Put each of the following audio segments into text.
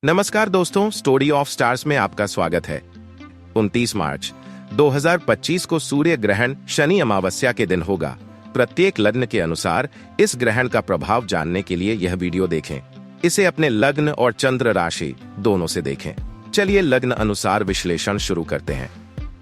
नमस्कार दोस्तों, story of stars में आपका स्वागत है। 29 मार्च 2025 को सूर्य ग्रहण शनि अमावस्या के दिन होगा। प्रत्येक लग्न के अनुसार इस ग्रहण का प्रभाव जानने के लिए यह वीडियो देखें। इसे अपने लग्न और चंद्र राशि दोनों से देखें। चलिए लग्न अनुसार विश्लेषण शुरू करते हैं।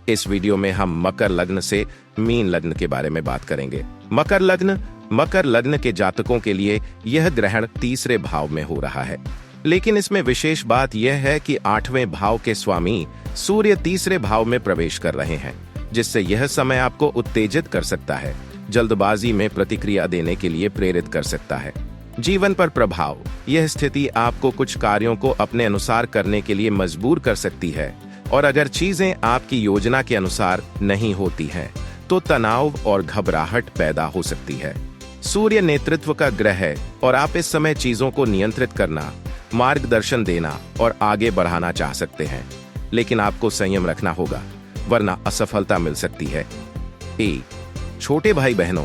इस वीडियो में हम मकर लग्न से मीन लग्न के बारे में बात करेंगे। मकर लग्न के जातकों के लिए यह ग्रहण तीसरे भाव में हो रहा है, लेकिन इसमें विशेष बात यह है कि 8वें भाव के स्वामी सूर्य तीसरे भाव में प्रवेश कर रहे हैं, जिससे यह समय आपको उत्तेजित कर सकता है, जल्दबाजी में प्रतिक्रिया देने के लिए प्रेरित कर सकता है। जीवन पर प्रभाव: यह स्थिति आपको कुछ कार्यों को अपने अनुसार करने के लिए मजबूर कर सकती है, और अगर चीजें आपकी योजना के अनुसार नहीं होती हैं, तो तनाव और घबराहट पैदा हो सकती है। सूर्य नेतृत्व का ग्रह है और आप इस समय चीजों को नियंत्रित करना, मार्गदर्शन देना और आगे बढ़ाना चाह सकते हैं, लेकिन आपको संयम रखना होगा, वरना असफलता मिल सकती है। छोटे भाई बहनों,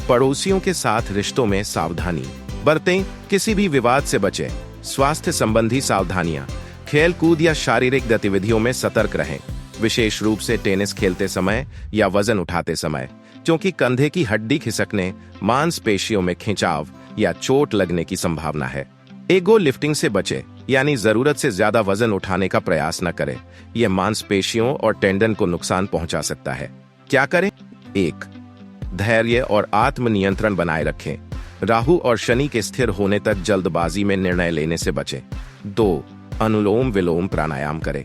पड़ोसियों के साथ रिश्तों में सावधानी बरतें, किसी भी विवाद से बचें। स्वास्थ्य संबंधी सावधानियां: खेल कूद या शारीरिक गतिविधियों में सतर्क रहें, विशेष रूप से टेनिस खेलते समय या वजन उठाते समय, क्योंकि कंधे की हड्डी खिसकने, मांसपेशियों में खिंचाव या चोट लगने की संभावना है। ईगो लिफ्टिंग से बचें, यानी जरूरत से ज्यादा वजन उठाने का प्रयास न करें, यह मांसपेशियों और टेंडन को नुकसान पहुंचा सकता है। क्या करें? 1. धैर्य और आत्मनियंत्रण बनाए रखें, राहु और शनि के स्थिर होने तक जल्दबाजी में निर्णय लेने से बचें। 2. अनुलोम विलोम प्राणायाम करें,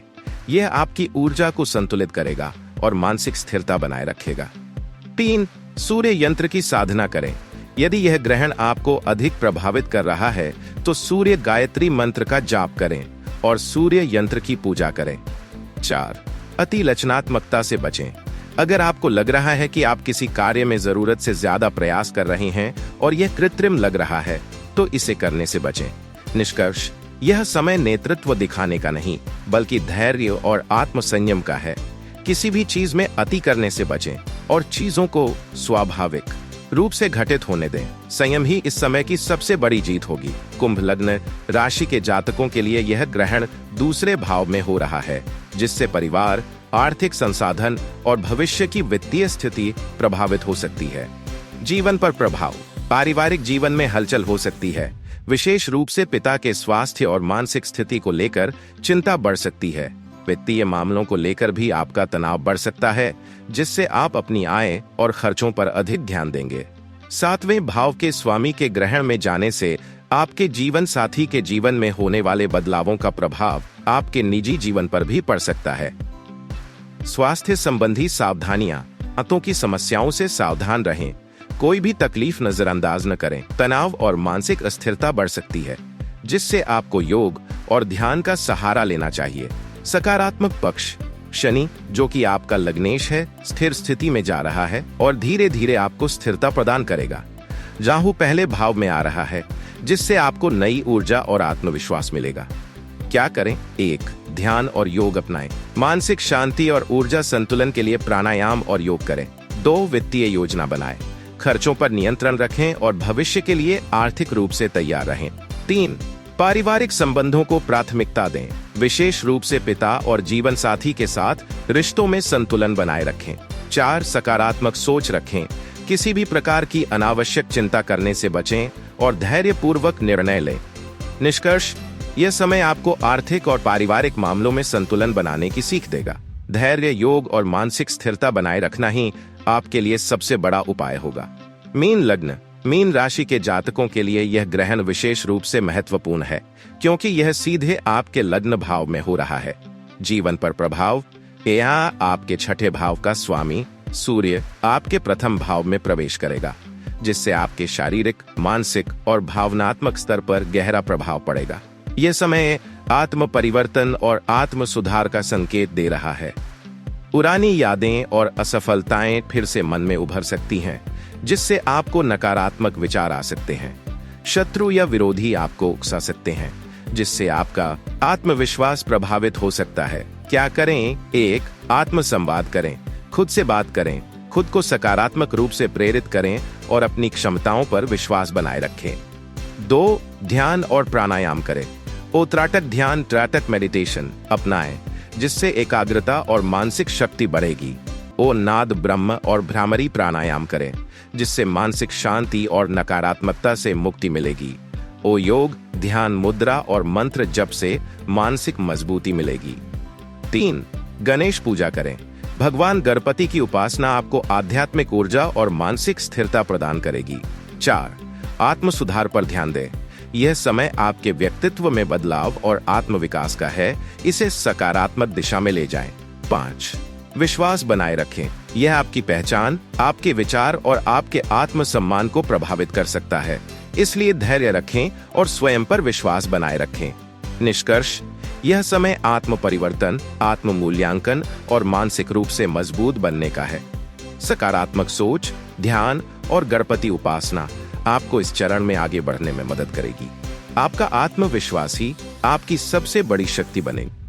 यह आपकी ऊर्जा को संतुलित करेगा और मानसिक स्थिरता बनाए रखेगा। 3. सूर्य यंत्र की साधना करें, यदि यह ग्रहण आपको अधिक प्रभावित कर रहा है तो सूर्य गायत्री मंत्र का जाप करें और सूर्य यंत्र की पूजा करें। 4. अति रचनात्मकता से बचें, अगर आपको लग रहा है कि आप किसी कार्य में जरूरत से ज्यादा प्रयास कर रहे हैं और यह कृत्रिम लग रहा है, तो इसे करने से बचें। निष्कर्ष: यह समय नेतृत्व दिखाने का नहीं, बल्कि धैर्य और आत्मसंयम का है। किसी भी चीज में अति करने से बचें और चीजों को स्वाभाविक रूप से घटित होने दें। संयम ही इस समय की सबसे बड़ी जीत होगी। कुंभ लग्न राशि के जातकों के लिए यह ग्रहण दूसरे भाव में हो रहा है, जिससे परिवार, आर्थिक संसाधन और भविष्य की वित्तीय स्थिति प्रभावित हो सकती है। जीवन पर प्रभाव: पारिवारिक जीवन में हलचल हो सकती है, विशेष रूप से पिता के स्वास्थ्य और मानसिक स्थिति को लेकर चिंता बढ़ सकती है। वित्तीय मामलों को लेकर भी आपका तनाव बढ़ सकता है, जिससे आप अपनी आय और खर्चों पर अधिक ध्यान देंगे। 7वें भाव के स्वामी के ग्रहण में जाने से आपके जीवन साथी के जीवन में होने वाले बदलावों का प्रभाव आपके निजी जीवन पर भी पड़ सकता है। स्वास्थ्य संबंधी सावधानियां: दांतों की समस्याओं से सावधान रहें, कोई भी तकलीफ नजरअंदाज न करें। तनाव और मानसिक अस्थिरता बढ़ सकती है, जिससे आपको योग और ध्यान का सहारा लेना चाहिए। सकारात्मक पक्ष: शनि, जो कि आपका लग्नेश है, स्थिर स्थिति में जा रहा है और धीरे धीरे आपको स्थिरता प्रदान करेगा। राहु पहले भाव में आ रहा है, जिससे आपको नई ऊर्जा और आत्मविश्वास मिलेगा। क्या करें? 1. ध्यान और योग अपनाएं, मानसिक शांति और ऊर्जा संतुलन के लिए प्राणायाम और योग करें। 2. वित्तीय योजना बनाएं, खर्चों पर नियंत्रण रखें और भविष्य के लिए आर्थिक रूप से तैयार रहें। 3. पारिवारिक संबंधों को प्राथमिकता दें, विशेष रूप से पिता और जीवन साथी के साथ रिश्तों में संतुलन बनाए रखें। 4. सकारात्मक सोच रखें, किसी भी प्रकार की अनावश्यक चिंता करने से बचें और धैर्यपूर्वक निर्णय लें। निष्कर्ष: यह समय आपको आर्थिक और पारिवारिक मामलों में संतुलन बनाने की सीख देगा। धैर्य, योग और मानसिक स्थिरता बनाए रखना ही आपके लिए सबसे बड़ा उपाय होगा। मीन लग्न मीन राशि के जातकों के लिए यह ग्रहण विशेष रूप से महत्वपूर्ण है, क्योंकि यह सीधे आपके लग्न भाव में हो रहा है। जीवन पर प्रभाव: यहाँ आपके 6ठे भाव का स्वामी सूर्य आपके प्रथम भाव में प्रवेश करेगा, जिससे आपके शारीरिक, मानसिक और भावनात्मक स्तर पर गहरा प्रभाव पड़ेगा। यह समय आत्म परिवर्तन और आत्म सुधार का संकेत दे रहा है। पुरानी यादें और असफलताएं फिर से मन में उभर सकती हैं, जिससे आपको नकारात्मक विचार आ सकते हैं। शत्रु या विरोधी आपको उकसा सकते हैं, जिससे आपका आत्मविश्वास प्रभावित हो सकता है। क्या करें? 1. आत्मसंवाद करें, खुद से बात करें, खुद को सकारात्मक रूप से प्रेरित करें और अपनी क्षमताओं पर विश्वास बनाए रखें। 2. ध्यान और प्राणायाम करें, ओत्राटक ध्यान त्राटक मेडिटेशन अपनाएं, जिससे एकाग्रता और मानसिक शक्ति बढ़ेगी। ओ नाद ब्रह्म और भ्रामरी प्राणायाम करें, जिससे मानसिक शांति और नकारात्मकता से मुक्ति मिलेगी। ओ योग ध्यान मुद्रा और मंत्र जप से मानसिक मजबूती मिलेगी। 3. गणेश पूजा करें। भगवान गणपति की उपासना आपको आध्यात्मिक ऊर्जा और मानसिक स्थिरता प्रदान करेगी। 4. आत्म सुधार पर ध्यान दें। यह समय आपके व्यक्तित्व में बदलाव और आत्मविकास का है, इसे सकारात्मक दिशा में ले जाएं। 5. विश्वास बनाए रखें। यह आपकी पहचान, आपके विचार और आपके आत्मसम्मान को प्रभावित कर सकता है, इसलिए धैर्य रखें और स्वयं पर विश्वास बनाए रखें। निष्कर्ष, यह समय आत्म परिवर्तन, आत्म मूल्यांकन और मानसिक रूप से मजबूत बनने का है। सकारात्मक सोच, ध्यान और गणपति उपासना आपको इस चरण में आगे बढ़ने में मदद करेगी। आपका आत्मविश्वास ही आपकी सबसे बड़ी शक्ति बनेगी।